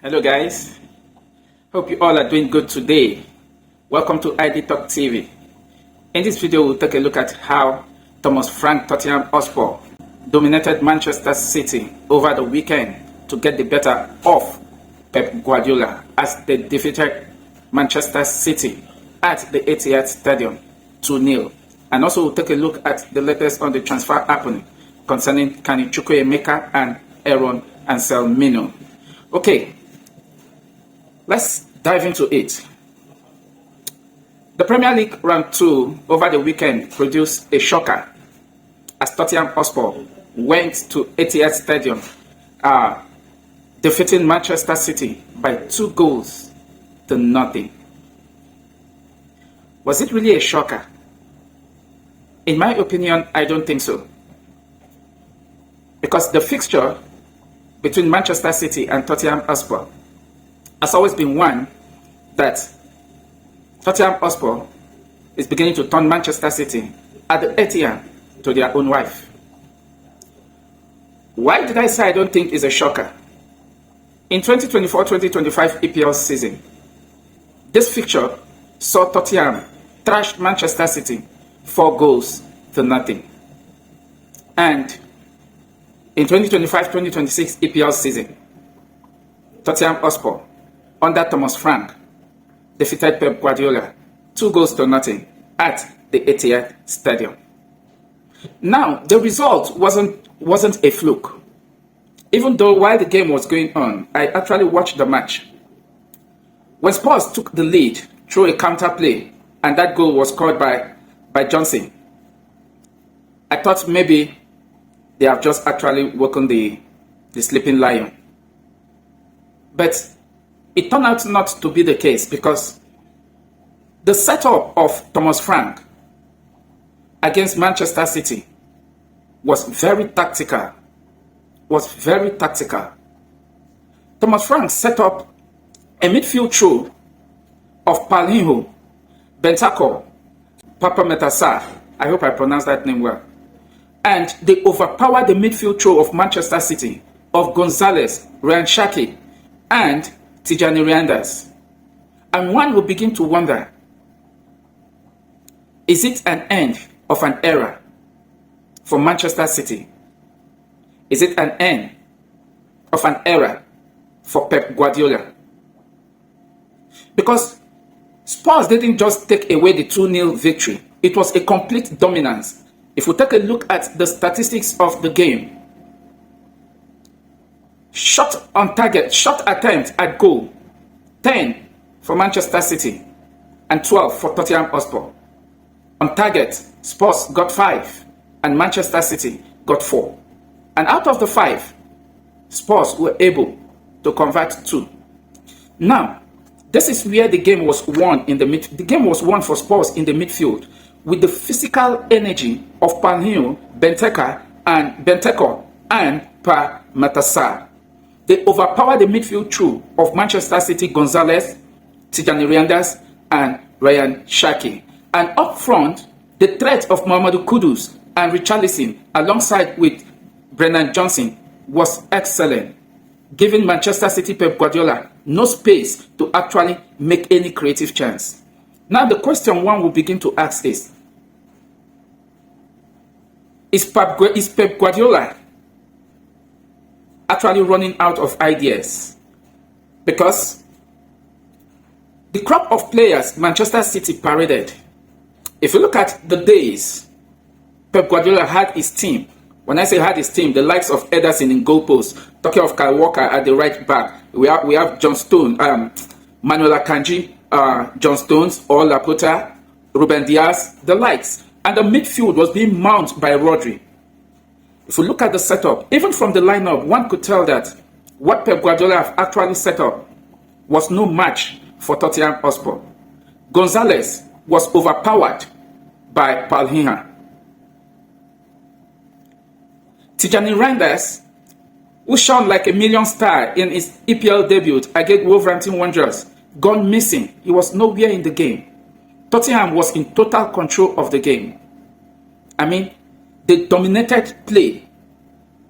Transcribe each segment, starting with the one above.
Hello guys, hope you all are doing good today. Welcome to ID Talk TV. In this video we'll take a look at how Thomas Frank Tottenham Hotspur dominated Manchester City over the weekend to get the better of Pep Guardiola as they defeated Manchester City at the Etihad Stadium 2-0. And also we'll take a look at the latest on the transfer happening concerning Carney Chukwuemeka and Anselmino. Okay, let's dive into it. The Premier League Round 2 over the weekend produced a shocker as Tottenham Hotspur went to Etihad Stadium, defeating Manchester City by 2-0. Was it really a shocker? In my opinion, I don't think so. Because the fixture between Manchester City and Tottenham Hotspur has always been one that Tottenham Hotspur is beginning to turn Manchester City at the Etihad to their own wife. Why did I say I don't think it's a shocker? In 2024-2025 EPL season, this fixture saw Tottenham trash Manchester City 4-0. And in 2025-2026 EPL season, Tottenham Hotspur under Thomas Frank defeated Pep Guardiola 2-0 at the Etihad Stadium. Now, the result wasn't a fluke. Even though while the game was going on, I actually watched the match. When Spurs took the lead through a counter play, and that goal was scored by Johnson, I thought maybe they have just actually woken the sleeping lion. But it turned out not to be the case, because the setup of Thomas Frank against Manchester City was very tactical. Thomas Frank set up a midfield trio of Paulinho, Bentancur, Papametasa, I hope I pronounced that name well, and they overpowered the midfield trio of Manchester City of Gonzalez, Ryan Shaki, and Tijani Reinders. And one will begin to wonder, is it an end of an era for Manchester City? Is it an end of an era for Pep Guardiola? Because Spurs didn't just take away the 2-0 victory. It was a complete dominance. If we take a look at the statistics of the game, shot on target, shot attempt at goal, 10 for Manchester City and 12 for Tottenham Hotspur. On target, Spurs got 5 and Manchester City got 4. And out of the 5, Spurs were able to convert 2. Now, this is where the game was won the game was won for Spurs in the midfield with the physical energy of Paulinho, Bentancur and Papametasa. They overpowered the midfield trio of Manchester City, Gonzalez, Tijani Reinders, and Ryan Shaki. And up front, the threat of Mamadou Kudus and Richarlison alongside with Brennan Johnson was excellent, giving Manchester City Pep Guardiola no space to actually make any creative chance. Now the question one will begin to ask is Pep Guardiola actually running out of ideas? Because the crop of players Manchester City paraded, if you look at the days Pep Guardiola had his team, when I say had his team, the likes of Ederson in goalposts, talking of Kyle Walker at the right back, we have John Stone, Manuel Akanji, John Stones, or Laporta, Ruben Diaz, the likes. And the midfield was being mounted by Rodri. If we look at the setup, even from the lineup, one could tell that what Pep Guardiola have actually set up was no match for Tottenham Hotspur. Gonzalez was overpowered by Paulinho. Tijani Reinders, who shone like a million star in his EPL debut against Wolverhampton Wanderers, gone missing. He was nowhere in the game. Tottenham was in total control of the game. I mean, they dominated play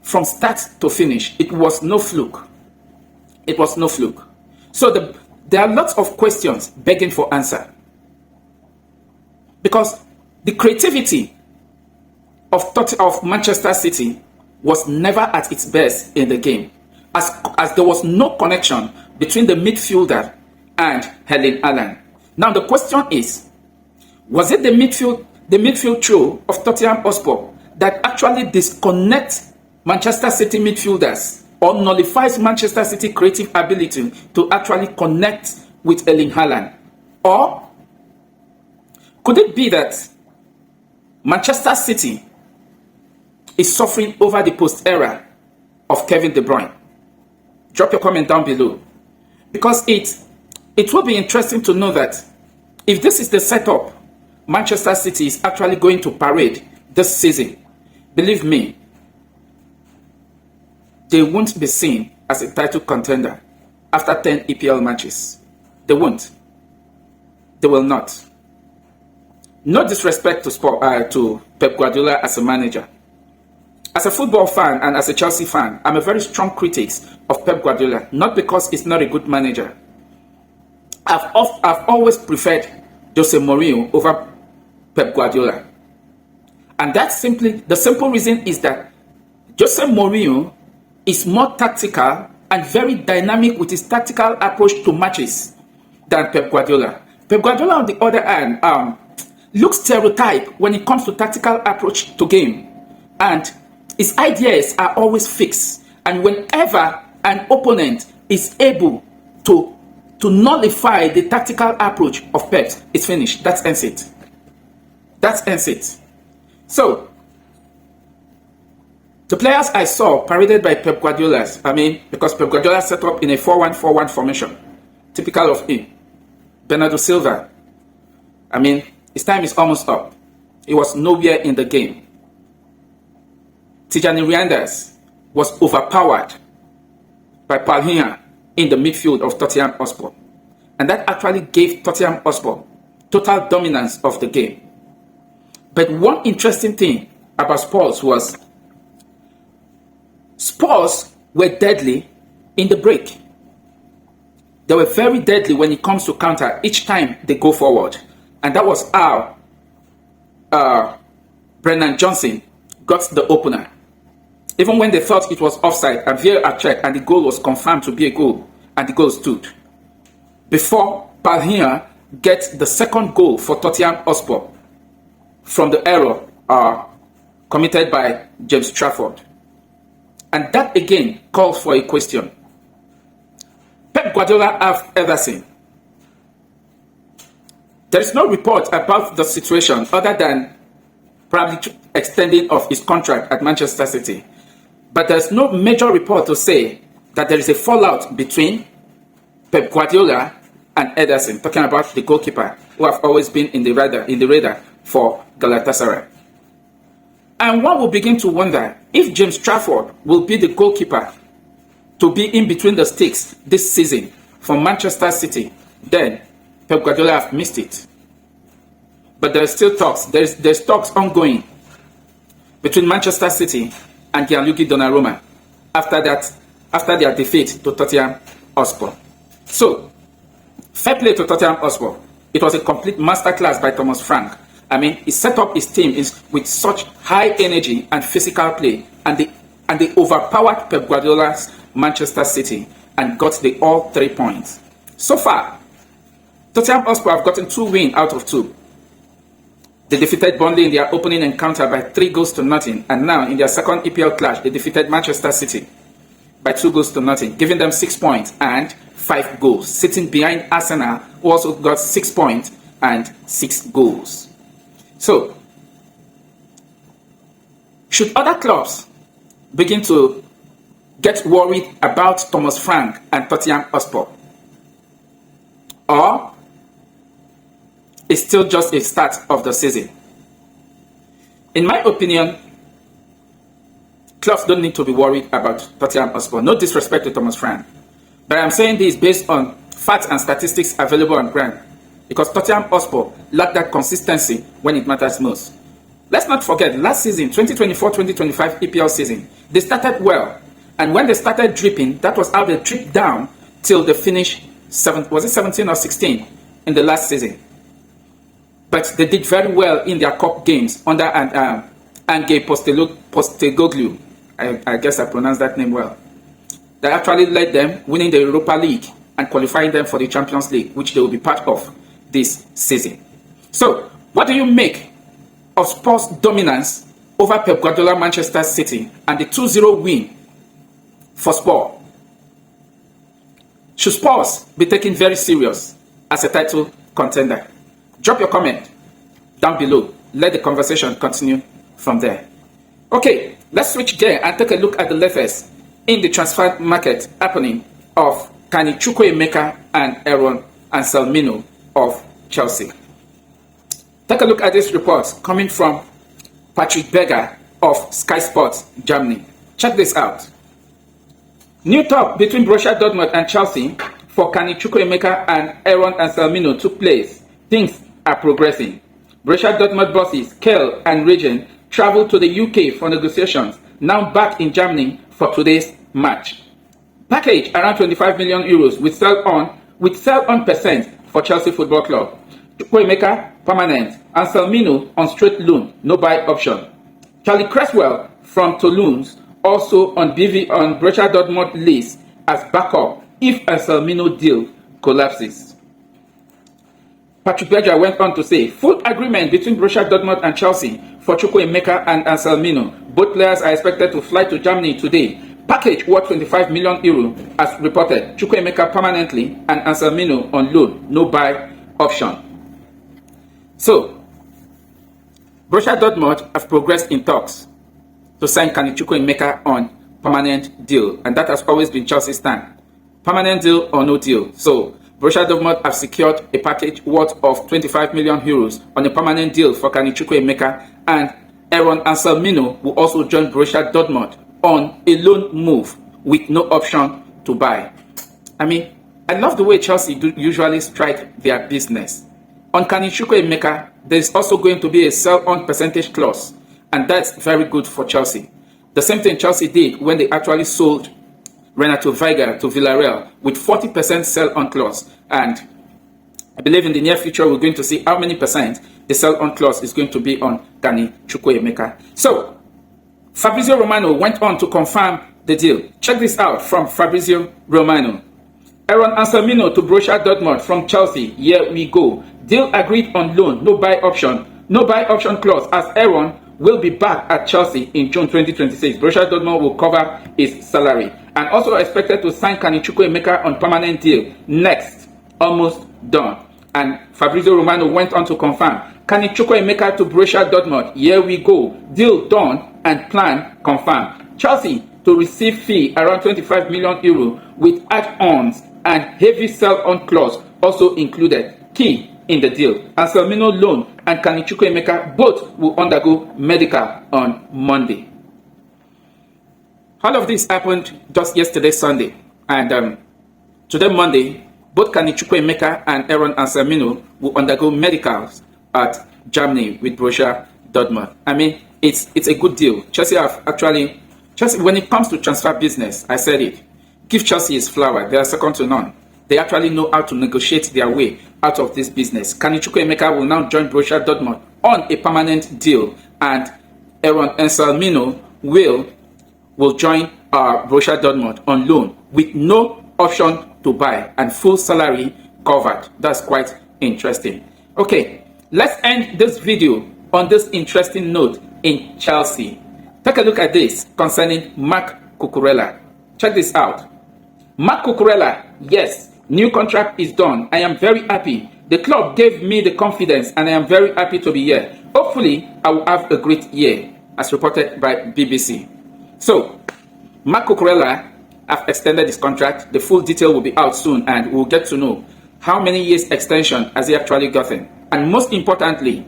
from start to finish. It was no fluke. So there are lots of questions begging for answer. Because the creativity of Manchester City was never at its best in the game, as there was no connection between the midfielder and Erling Haaland. Now the question is, was it the midfield trio of Tottenham Hotspur that actually disconnects Manchester City midfielders or nullifies Manchester City creative ability to actually connect with Erling Haaland? Or could it be that Manchester City is suffering over the post-era of Kevin De Bruyne? Drop your comment down below. Because it will be interesting to know that if this is the setup Manchester City is actually going to parade this season, believe me, they won't be seen as a title contender after 10 EPL matches. They won't. They will not. No disrespect to Pep Guardiola as a manager. As a football fan and as a Chelsea fan, I'm a very strong critic of Pep Guardiola, not because he's not a good manager. I've always preferred Jose Mourinho over Pep Guardiola. And that's the simple reason is that Jose Mourinho is more tactical and very dynamic with his tactical approach to matches than Pep Guardiola. Pep Guardiola, on the other hand, looks stereotyped when it comes to tactical approach to game. And his ideas are always fixed. And whenever an opponent is able to nullify the tactical approach of Pep, it's finished. That ends it. That ends it. So, the players I saw paraded by Pep Guardiola, because Pep Guardiola set up in a 4-1-4-1 formation, typical of him. Bernardo Silva, his time is almost up. He was nowhere in the game. Tijani Reinders was overpowered by Palhinha in the midfield of Tottenham Hotspur. And that actually gave Tottenham Hotspur total dominance of the game. But one interesting thing about Spurs was Spurs were deadly in the break. They were very deadly when it comes to counter each time they go forward. And that was how Brennan Johnson got the opener. Even when they thought it was offside, and VAR checked, and the goal was confirmed to be a goal, and the goal stood. Before Palhinha gets the second goal for Tottenham Hotspur from the error committed by James Trafford. And that again calls for a question. Pep Guardiola have Ederson. There is no report about the situation other than probably extending of his contract at Manchester City. But there's no major report to say that there is a fallout between Pep Guardiola and Ederson, talking about the goalkeeper who have always been in the radar for Galatasaray. And one will begin to wonder if James Trafford will be the goalkeeper to be in between the sticks this season for Manchester City. Then Pep Guardiola have missed it. But there is still talks. There's talks ongoing between Manchester City and Gianluigi Donnarumma after their defeat to Tottenham Hotspur. So, fair play to Tottenham Hotspur. It was a complete masterclass by Thomas Frank. He set up his team with such high energy and physical play, and they overpowered Pep Guardiola's Manchester City and got all 3 points. So far, Tottenham Hotspur have gotten 2 wins out of 2. They defeated Burnley in their opening encounter by 3-0, and now in their second EPL clash, they defeated Manchester City by 2-0, giving them 6 points and 5 goals, sitting behind Arsenal, who also got 6 points and 6 goals. So, should other clubs begin to get worried about Thomas Frank and Tottenham Hotspur? Or it's still just a start of the season? In my opinion, clubs don't need to be worried about Tottenham Hotspur. No disrespect to Thomas Frank, but I'm saying this based on facts and statistics available on ground, because Tottenham Hotspur lack that consistency when it matters most. Let's not forget, last season, 2024-2025 EPL season, they started well, and when they started dripping, that was how they dripped down till they finished was it 17 or 16 in the last season? But they did very well in their cup games under Ange Postecoglou. I guess I pronounced that name well. They actually led them, winning the Europa League and qualifying them for the Champions League, which they will be part of this season. So, what do you make of Spurs' dominance over Pep Guardiola Manchester City and the 2-0 win for Spurs? Should Spurs be taken very serious as a title contender? Drop your comment down below. Let the conversation continue from there. Okay, let's switch gear and take a look at the latest in the transfer market happening of Carney Chukwuemeka and Anselmino of Chelsea. Take a look at this report coming from Patrick Berger of Sky Sports Germany. Check this out. New talk between Borussia Dortmund and Chelsea for Carney Chukwuemeka and Anselmino took place. Things are progressing. Borussia Dortmund bosses Kehl and Regen traveled to the UK for negotiations, now back in Germany for today's match. Package around 25 million euros with sell-on percent for Chelsea Football Club. Chukwuemeka permanent, Anselmino on straight loan, no buy option. Charlie Cresswell from Toulouse also on Borussia Dortmund list as backup if Anselmino deal collapses. Patrick Berger went on to say, full agreement between Borussia Dortmund and Chelsea for Chukwuemeka and Anselmino. Both players are expected to fly to Germany today. Package worth 25 million euro as reported. Chukwuemeka permanently and Anselmino on loan, no buy option. So, Borussia Dortmund have progressed in talks to sign Carney Chukwuemeka on permanent deal, and that has always been Chelsea's stand. Permanent deal or no deal. So, Borussia Dortmund have secured a package worth of 25 million euros on a permanent deal for Carney Chukwuemeka, and Anselmino will also join Borussia Dortmund on a loan move with no option to buy. I mean, I love the way Chelsea usually strike their business. On Carney Chukwuemeka, there is also going to be a sell-on percentage clause, and that's very good for Chelsea. The same thing Chelsea did when they actually sold Renato Veiga to Villarreal with 40% sell-on clause, and I believe in the near future we're going to see how many percent the sell-on clause is going to be on Carney Chukwuemeka. So, Fabrizio Romano went on to confirm the deal. Check this out from Fabrizio Romano. Anselmino to Borussia Dortmund from Chelsea. Here we go. Deal agreed on loan, no buy option. No buy option clause as Aaron will be back at Chelsea in June 2026. Borussia Dortmund will cover his salary. And also expected to sign Carney Chukwuemeka on permanent deal. Next. Almost done. And Fabrizio Romano went on to confirm. Carney Chukwuemeka to Borussia Dortmund. Here we go. Deal done and plan confirmed. Chelsea to receive fee around 25 million euro with add-ons and heavy sell-on clause also included. Key in the deal. Anselmino loan and Carney Chukwuemeka both will undergo medical on Monday. All of this happened just yesterday, Sunday. And today, Monday, both Carney Chukwuemeka and Anselmino will undergo medicals at Germany with Borussia Dortmund. I mean, it's a good deal. Chelsea, when it comes to transfer business, I said it. Give Chelsea his flower. They are second to none. They actually know how to negotiate their way out of this business. Carney Chukwuemeka will now join Borussia Dortmund on a permanent deal, and Anselmino will join Borussia Dortmund on loan with no option to buy and full salary covered. That's quite interesting. Okay, let's end this video on this interesting note in Chelsea. Take a look at this concerning Marc Cucurella. Check this out. Marc Cucurella, yes, new contract is done. I am very happy. The club gave me the confidence and I am very happy to be here. Hopefully, I will have a great year, as reported by BBC. So, Marc Cucurella have extended his contract. The full detail will be out soon and we'll get to know how many years extension has he actually gotten. And most importantly,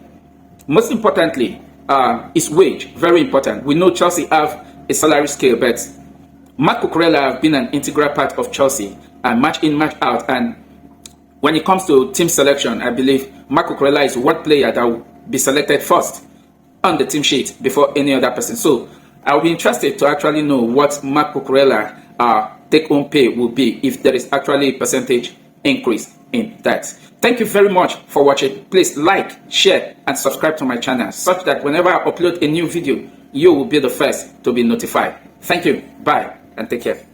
his wage, very important. We know Chelsea have a salary scale, but Marc Cucurella have been an integral part of Chelsea and match in, match out. And when it comes to team selection, I believe Marc Cucurella is one player that will be selected first on the team sheet before any other person. So I'll be interested to actually know what Marc Cucurella take-home pay will be if there is actually a percentage increase in that. Thank you very much for watching. Please like, share, and subscribe to my channel such that whenever I upload a new video, you will be the first to be notified. Thank you. Bye and take care.